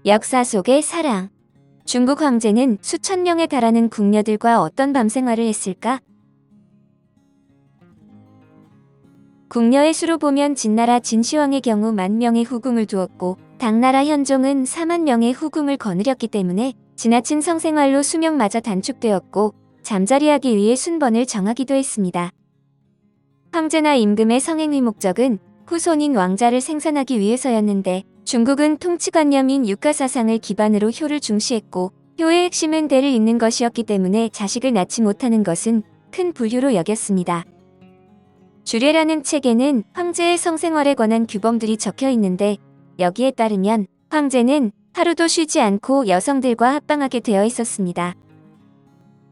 역사 속의 사랑. 중국 황제는 수천 명에 달하는 궁녀들과 어떤 밤 생활을 했을까? 궁녀의 수로 보면 진나라 진시황의 경우 10,000명의 후궁을 두었고 당나라 현종은 40,000명의 후궁을 거느렸기 때문에 지나친 성생활로 수명마저 단축되었고 잠자리하기 위해 순번을 정하기도 했습니다. 황제나 임금의 성행위 목적은 후손인 왕자를 생산하기 위해서였는데 중국은 통치관념인 육가사상을 기반으로 효를 중시했고 효의 핵심은 대를 잇는 것이었기 때문에 자식을 낳지 못하는 것은 큰 불효로 여겼습니다. 주례라는 책에는 황제의 성생활에 관한 규범들이 적혀 있는데 여기에 따르면 황제는 하루도 쉬지 않고 여성들과 합방하게 되어 있었습니다.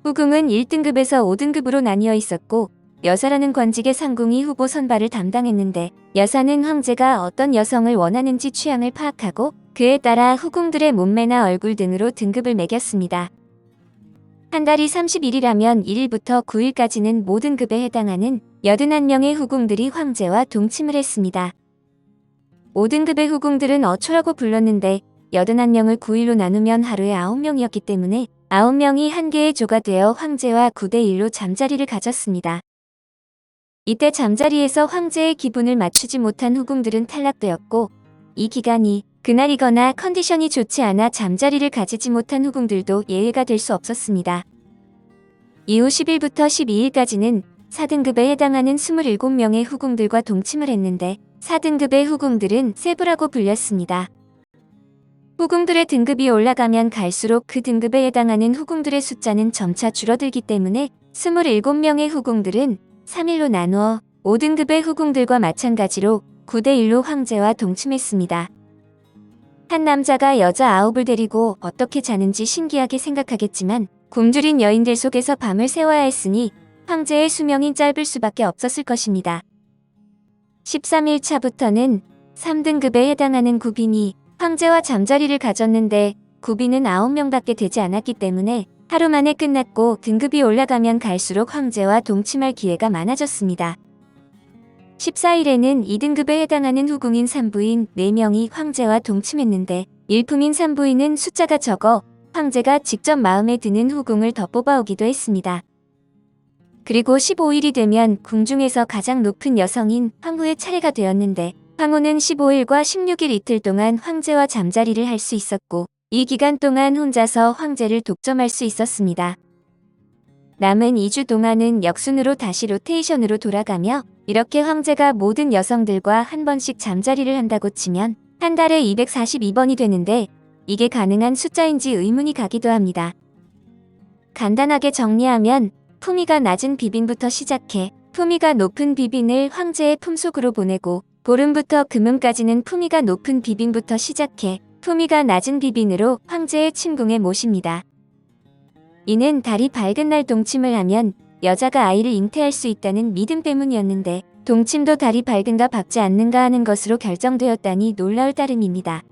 후궁은 1등급에서 5등급으로 나뉘어 있었고 여사라는 관직의 상궁이 후보 선발을 담당했는데 여사는 황제가 어떤 여성을 원하는지 취향을 파악하고 그에 따라 후궁들의 몸매나 얼굴 등으로 등급을 매겼습니다. 한 달이 30일이라면 1일부터 9일까지는 모든 급에 해당하는 81명의 후궁들이 황제와 동침을 했습니다. 5등급의 후궁들은 어초라고 불렀는데 81명을 9일로 나누면 하루에 9명이었기 때문에 9명이 한 개의 조가 되어 황제와 9대1로 잠자리를 가졌습니다. 이때 잠자리에서 황제의 기분을 맞추지 못한 후궁들은 탈락되었고 이 기간이 그날이거나 컨디션이 좋지 않아 잠자리를 가지지 못한 후궁들도 예외가 될 수 없었습니다. 이후 10일부터 12일까지는 4등급에 해당하는 27명의 후궁들과 동침을 했는데 4등급의 후궁들은 세부라고 불렸습니다. 후궁들의 등급이 올라가면 갈수록 그 등급에 해당하는 후궁들의 숫자는 점차 줄어들기 때문에 27명의 후궁들은 3일로 나누어 5등급의 후궁들과 마찬가지로 9대1로 황제와 동침했습니다. 한 남자가 여자 9을 데리고 어떻게 자는지 신기하게 생각하겠지만 굶주린 여인들 속에서 밤을 새워야 했으니 황제의 수명이 짧을 수밖에 없었을 것입니다. 13일 차부터는 3등급에 해당하는 구빈이 황제와 잠자리를 가졌는데 구빈은 9명밖에 되지 않았기 때문에 하루 만에 끝났고 등급이 올라가면 갈수록 황제와 동침할 기회가 많아졌습니다. 14일에는 2등급에 해당하는 후궁인 산부인 4명이 황제와 동침했는데 일품인 산부인은 숫자가 적어 황제가 직접 마음에 드는 후궁을 더 뽑아오기도 했습니다. 그리고 15일이 되면 궁중에서 가장 높은 여성인 황후의 차례가 되었는데 황후는 15일과 16일 이틀 동안 황제와 잠자리를 할 수 있었고 이 기간 동안 혼자서 황제를 독점할 수 있었습니다. 남은 2주 동안은 역순으로 다시 로테이션으로 돌아가며 이렇게 황제가 모든 여성들과 한 번씩 잠자리를 한다고 치면 한 달에 242번이 되는데 이게 가능한 숫자인지 의문이 가기도 합니다. 간단하게 정리하면 품위가 낮은 비빈부터 시작해 품위가 높은 비빈을 황제의 품속으로 보내고 보름부터 금음까지는 품위가 높은 비빈부터 시작해 품위가 낮은 비빈으로 황제의 침궁에 모십니다. 이는 달이 밝은 날 동침을 하면 여자가 아이를 잉태할 수 있다는 믿음 때문이었는데 동침도 달이 밝은가 밝지 않는가 하는 것으로 결정되었다니 놀라울 따름입니다.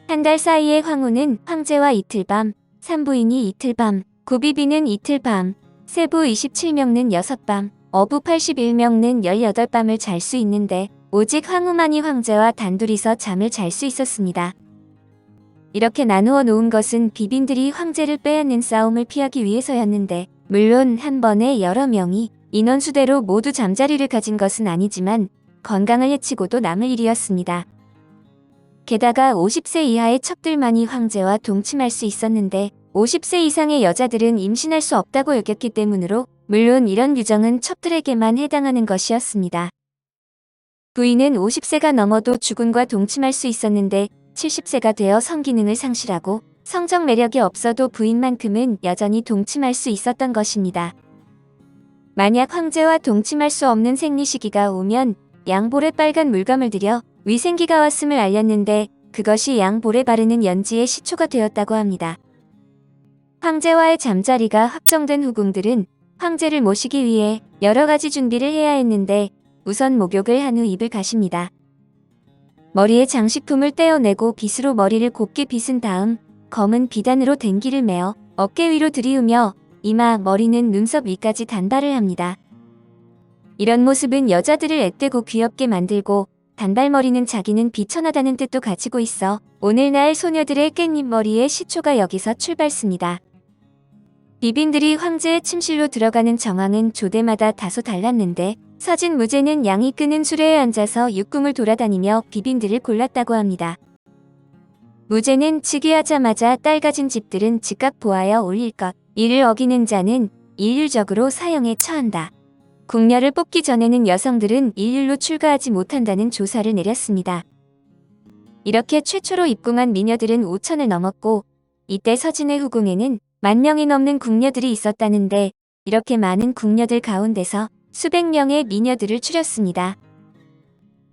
한 달 사이에 황후는 황제와 이틀밤, 산부인이 이틀밤, 구비비는 이틀밤, 세부 27명는 6밤, 어부 81명은 18밤을 잘 수 있는데 오직 황후만이 황제와 단둘이서 잠을 잘 수 있었습니다. 이렇게 나누어 놓은 것은 비빈들이 황제를 빼앗는 싸움을 피하기 위해서였는데 물론 한 번에 여러 명이 인원수대로 모두 잠자리를 가진 것은 아니지만 건강을 해치고도 남을 일이었습니다. 게다가 50세 이하의 첩들만이 황제와 동침할 수 있었는데 50세 이상의 여자들은 임신할 수 없다고 여겼기 때문으로 물론 이런 규정은 첩들에게만 해당하는 것이었습니다. 부인은 50세가 넘어도 주군과 동침할 수 있었는데 70세가 되어 성기능을 상실하고 성적 매력이 없어도 부인만큼은 여전히 동침할 수 있었던 것입니다. 만약 황제와 동침할 수 없는 생리 시기가 오면 양볼에 빨간 물감을 들여 위생기가 왔음을 알렸는데 그것이 양볼에 바르는 연지의 시초가 되었다고 합니다. 황제와의 잠자리가 확정된 후궁들은 황제를 모시기 위해 여러 가지 준비를 해야 했는데 우선 목욕을 한 후 입을 가십니다. 머리에 장식품을 떼어내고 빗으로 머리를 곱게 빗은 다음 검은 비단으로 댕기를 메어 어깨 위로 들이우며 이마, 머리는 눈썹 위까지 단발을 합니다. 이런 모습은 여자들을 앳되고 귀엽게 만들고 단발머리는 자기는 비천하다는 뜻도 가지고 있어 오늘날 소녀들의 깻잎머리의 시초가 여기서 출발습니다. 비빈들이 황제의 침실로 들어가는 정황은 조대마다 다소 달랐는데 서진 무제는 양이 끄는 수레에 앉아서 육궁을 돌아다니며 비빈들을 골랐다고 합니다. 무제는 즉위하자마자 딸 가진 집들은 즉각 보하여 올릴 것, 이를 어기는 자는 일률적으로 사형에 처한다. 궁녀를 뽑기 전에는 여성들은 일률로 출가하지 못한다는 조사를 내렸습니다. 이렇게 최초로 입궁한 미녀들은 5천을 넘었고 이때 서진의 후궁에는 10,000명이 넘는 궁녀들이 있었다는데 이렇게 많은 궁녀들 가운데서 수백 명의 미녀들을 추렸습니다.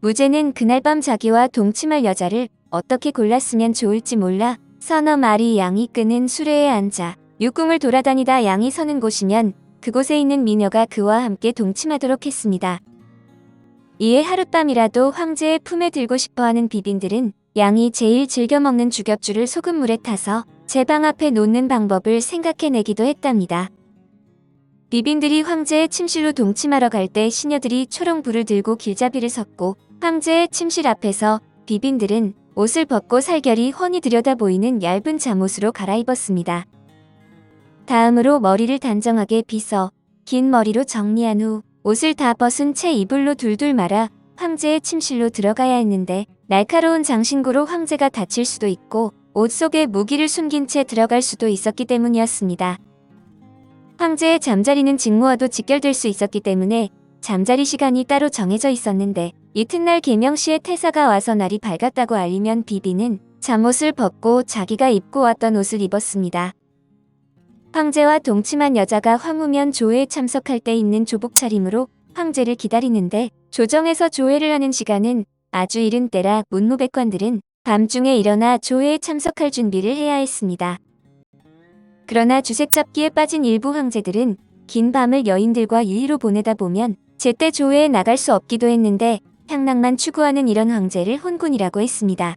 무제는 그날 밤 자기와 동침할 여자를 어떻게 골랐으면 좋을지 몰라 서너 마리 양이 끄는 수레에 앉아 육궁을 돌아다니다 양이 서는 곳이면 그곳에 있는 미녀가 그와 함께 동침하도록 했습니다. 이에 하룻밤이라도 황제의 품에 들고 싶어하는 비빈들은 양이 제일 즐겨 먹는 죽엽줄을 소금물에 타서 제 방 앞에 놓는 방법을 생각해내기도 했답니다. 비빈들이 황제의 침실로 동침하러 갈 때 시녀들이 초롱불을 들고 길잡이를 섰고 황제의 침실 앞에서 비빈들은 옷을 벗고 살결이 훤히 들여다 보이는 얇은 잠옷으로 갈아입었습니다. 다음으로 머리를 단정하게 빗어 긴 머리로 정리한 후 옷을 다 벗은 채 이불로 둘둘 말아 황제의 침실로 들어가야 했는데 날카로운 장신구로 황제가 다칠 수도 있고 옷 속에 무기를 숨긴 채 들어갈 수도 있었기 때문이었습니다. 황제의 잠자리는 직무와도 직결될 수 있었기 때문에 잠자리 시간이 따로 정해져 있었는데 이튿날 계명시에 태사가 와서 날이 밝았다고 알리면 비비는 잠옷을 벗고 자기가 입고 왔던 옷을 입었습니다. 황제와 동침한 여자가 황후면 조회에 참석할 때 입는 조복 차림으로 황제를 기다리는데 조정에서 조회를 하는 시간은 아주 이른 때라 문무백관들은 밤중에 일어나 조회에 참석할 준비를 해야 했습니다. 그러나 주색잡기에 빠진 일부 황제들은 긴 밤을 여인들과 유의로 보내다 보면 제때 조회에 나갈 수 없기도 했는데 향락만 추구하는 이런 황제를 혼군이라고 했습니다.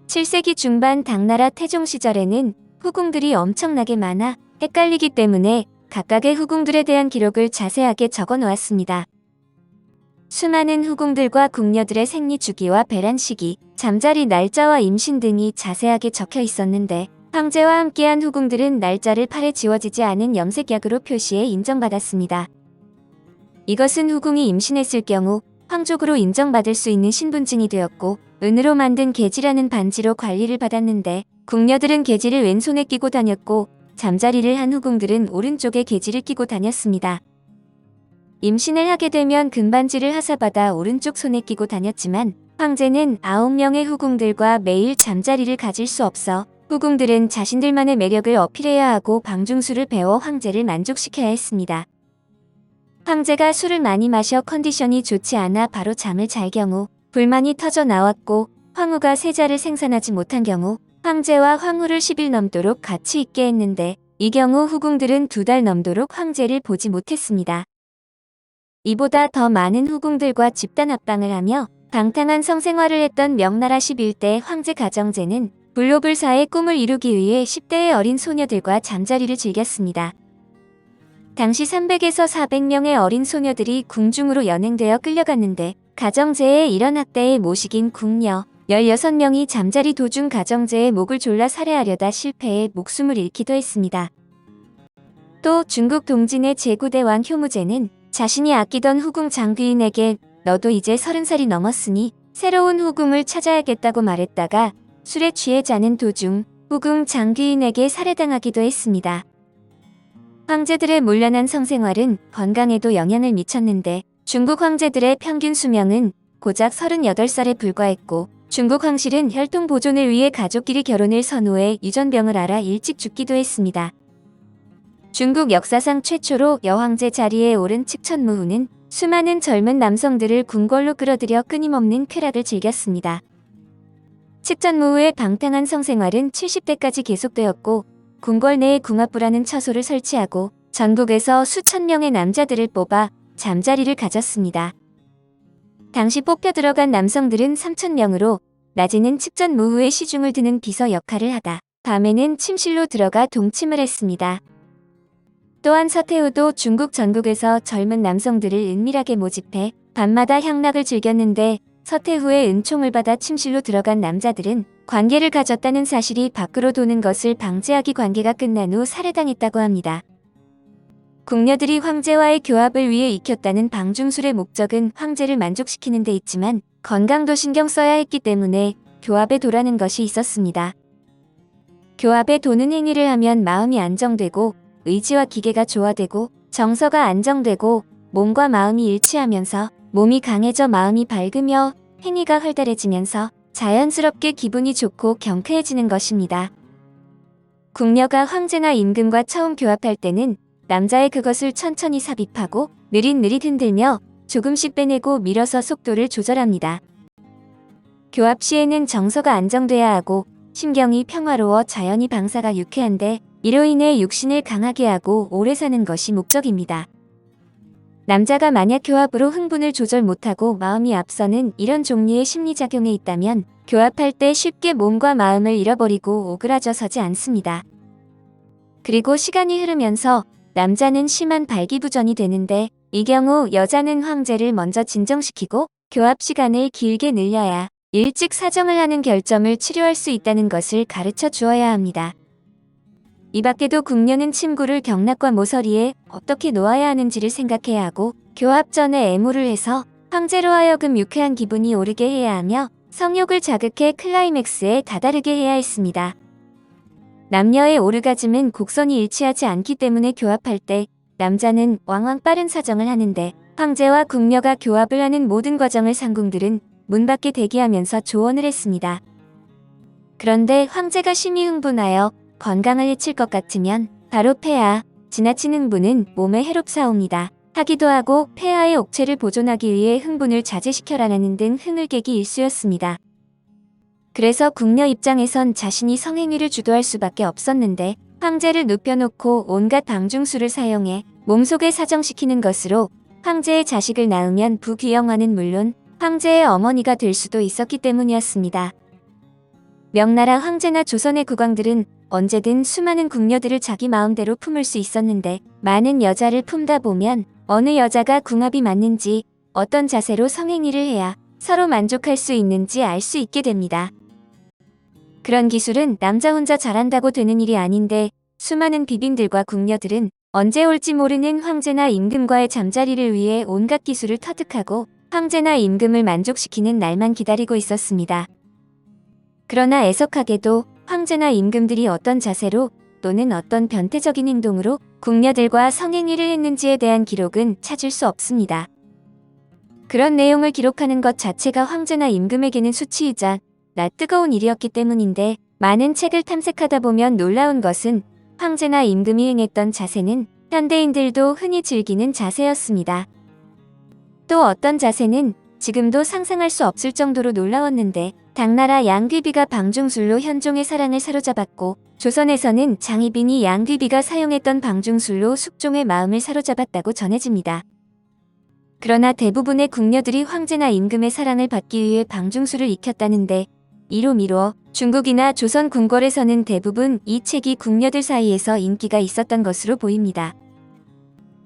7세기 중반 당나라 태종 시절에는 후궁들이 엄청나게 많아 헷갈리기 때문에 각각의 후궁들에 대한 기록을 자세하게 적어 놓았습니다. 수많은 후궁들과 궁녀들의 생리 주기와 배란 시기, 잠자리 날짜와 임신 등이 자세하게 적혀 있었는데 황제와 함께한 후궁들은 날짜를 팔에 지워지지 않은 염색약으로 표시해 인정받았습니다. 이것은 후궁이 임신했을 경우 황족으로 인정받을 수 있는 신분증이 되었고 은으로 만든 계지라는 반지로 관리를 받았는데 궁녀들은 계지를 왼손에 끼고 다녔고 잠자리를 한 후궁들은 오른쪽에 계지를 끼고 다녔습니다. 임신을 하게 되면 금반지를 하사받아 오른쪽 손에 끼고 다녔지만 황제는 9명의 후궁들과 매일 잠자리를 가질 수 없어 후궁들은 자신들만의 매력을 어필해야 하고 방중술을 배워 황제를 만족시켜야 했습니다. 황제가 술을 많이 마셔 컨디션이 좋지 않아 바로 잠을 잘 경우 불만이 터져 나왔고 황후가 세자를 생산하지 못한 경우 황제와 황후를 10일 넘도록 같이 있게 했는데 이 경우 후궁들은 2달 넘도록 황제를 보지 못했습니다. 이보다 더 많은 후궁들과 집단 합방을 하며 방탕한 성생활을 했던 명나라 11대 황제 가정제는 불로불사의 꿈을 이루기 위해 10대의 어린 소녀들과 잠자리를 즐겼습니다. 당시 300에서 400명의 어린 소녀들이 궁중으로 연행되어 끌려갔는데 가정제의 이런 학대에 모식인 궁녀 16명이 잠자리 도중 가정제의 목을 졸라 살해하려다 실패해 목숨을 잃기도 했습니다. 또 중국 동진의 제9대왕 효무제는 자신이 아끼던 후궁 장귀인에게 너도 이제 30살이 넘었으니 새로운 후궁을 찾아야겠다고 말했다가 술에 취해 자는 도중 후궁 장귀인에게 살해당하기도 했습니다. 황제들의 몰려난 성생활은 건강에도 영향을 미쳤는데 중국 황제들의 평균 수명은 고작 38살에 불과했고 중국 황실은 혈통 보존을 위해 가족끼리 결혼을 선호해 유전병을 앓아 일찍 죽기도 했습니다. 중국 역사상 최초로 여황제 자리에 오른 측천무후는 수많은 젊은 남성들을 궁궐로 끌어들여 끊임없는 쾌락을 즐겼습니다. 측천무후의 방탕한 성생활은 70대까지 계속되었고 궁궐 내에 궁합부라는 처소를 설치하고 전국에서 수천 명의 남자들을 뽑아 잠자리를 가졌습니다. 당시 뽑혀 들어간 남성들은 3,000명으로 낮에는 측전무후의 시중을 드는 비서 역할을 하다 밤에는 침실로 들어가 동침을 했습니다. 또한 서태후도 중국 전국에서 젊은 남성들을 은밀하게 모집해 밤마다 향락을 즐겼는데 서태후의 은총을 받아 침실로 들어간 남자들은 관계를 가졌다는 사실이 밖으로 도는 것을 방지하기 관계가 끝난 후 살해당했다고 합니다. 궁녀들이 황제와의 교합을 위해 익혔다는 방중술의 목적은 황제를 만족시키는 데 있지만 건강도 신경 써야 했기 때문에 교합에 도라는 것이 있었습니다. 교합에 도는 행위를 하면 마음이 안정되고 의지와 기계가 조화되고 정서가 안정되고 몸과 마음이 일치하면서 몸이 강해져 마음이 밝으며 행위가 활달해지면서 자연스럽게 기분이 좋고 경쾌해지는 것입니다. 궁녀가 황제나 임금과 처음 교합할 때는 남자의 그것을 천천히 삽입하고 느릿느릿 흔들며 조금씩 빼내고 밀어서 속도를 조절합니다. 교합 시에는 정서가 안정돼야 하고 심경이 평화로워 자연히 방사가 유쾌한데 이로 인해 육신을 강하게 하고 오래 사는 것이 목적입니다. 남자가 만약 교합으로 흥분을 조절 못하고 마음이 앞서는 이런 종류의 심리작용에 있다면 교합할 때 쉽게 몸과 마음을 잃어버리고 오그라져 서지 않습니다. 그리고 시간이 흐르면서 남자는 심한 발기부전이 되는데 이 경우 여자는 황제를 먼저 진정시키고 교합 시간을 길게 늘려야 일찍 사정을 하는 결점을 치료할 수 있다는 것을 가르쳐 주어야 합니다. 이 밖에도 궁녀는 침구를 경락과 모서리에 어떻게 놓아야 하는지를 생각해야 하고 교합 전에 애무를 해서 황제로 하여금 유쾌한 기분이 오르게 해야 하며 성욕을 자극해 클라이맥스에 다다르게 해야 했습니다. 남녀의 오르가즘은 곡선이 일치하지 않기 때문에 교합할 때 남자는 왕왕 빠른 사정을 하는데 황제와 궁녀가 교합을 하는 모든 과정을 상궁들은 문 밖에 대기하면서 조언을 했습니다. 그런데 황제가 심히 흥분하여 건강을 해칠 것 같으면 바로 폐하, 지나친 흥분은 몸에 해롭사옵니다. 하기도 하고 폐하의 옥체를 보존하기 위해 흥분을 자제시켜라는 등 흥을깨기 일쑤였습니다. 그래서 궁녀 입장에선 자신이 성행위를 주도할 수밖에 없었는데 황제를 눕혀놓고 온갖 방중술을 사용해 몸속에 사정시키는 것으로 황제의 자식을 낳으면 부귀영화는 물론 황제의 어머니가 될 수도 있었기 때문이었습니다. 명나라 황제나 조선의 국왕들은 언제든 수많은 궁녀들을 자기 마음대로 품을 수 있었는데 많은 여자를 품다 보면 어느 여자가 궁합이 맞는지 어떤 자세로 성행위를 해야 서로 만족할 수 있는지 알 수 있게 됩니다. 그런 기술은 남자 혼자 잘한다고 되는 일이 아닌데 수많은 비빈들과 궁녀들은 언제 올지 모르는 황제나 임금과의 잠자리를 위해 온갖 기술을 터득하고 황제나 임금을 만족시키는 날만 기다리고 있었습니다. 그러나 애석하게도 황제나 임금들이 어떤 자세로 또는 어떤 변태적인 행동으로 궁녀들과 성행위를 했는지에 대한 기록은 찾을 수 없습니다. 그런 내용을 기록하는 것 자체가 황제나 임금에게는 수치이자 뜨거운 일이었기 때문인데 많은 책을 탐색하다 보면 놀라운 것은 황제나 임금이 행했던 자세는 현대인들도 흔히 즐기는 자세였습니다. 또 어떤 자세는 지금도 상상할 수 없을 정도로 놀라웠는데 당나라 양귀비가 방중술로 현종의 사랑을 사로잡았고 조선에서는 장희빈이 양귀비가 사용했던 방중술로 숙종의 마음을 사로잡았다고 전해집니다. 그러나 대부분의 궁녀들이 황제나 임금의 사랑을 받기 위해 방중술을 익혔다는데 이로 미루어 중국이나 조선 궁궐에서는 대부분 이 책이 궁녀들 사이에서 인기가 있었던 것으로 보입니다.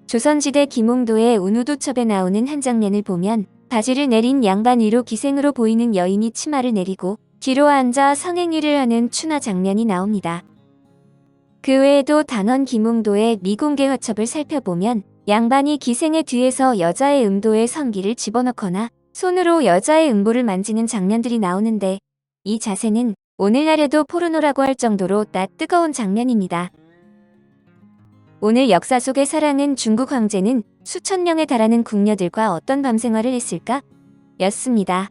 조선시대 김홍도의 운우도첩에 나오는 한 장면을 보면 바지를 내린 양반 위로 기생으로 보이는 여인이 치마를 내리고 뒤로 앉아 성행위를 하는 추나 장면이 나옵니다. 그 외에도 단원 김홍도의 미공개 화첩을 살펴보면 양반이 기생의 뒤에서 여자의 음도에 성기를 집어넣거나 손으로 여자의 음보를 만지는 장면들이 나오는데 이 자세는 오늘날에도 포르노라고 할 정도로 뜨거운 장면입니다. 오늘 역사 속의 사랑은 중국 황제는 수천 명에 달하는 궁녀들과 어떤 밤생활을 했을까? 였습니다.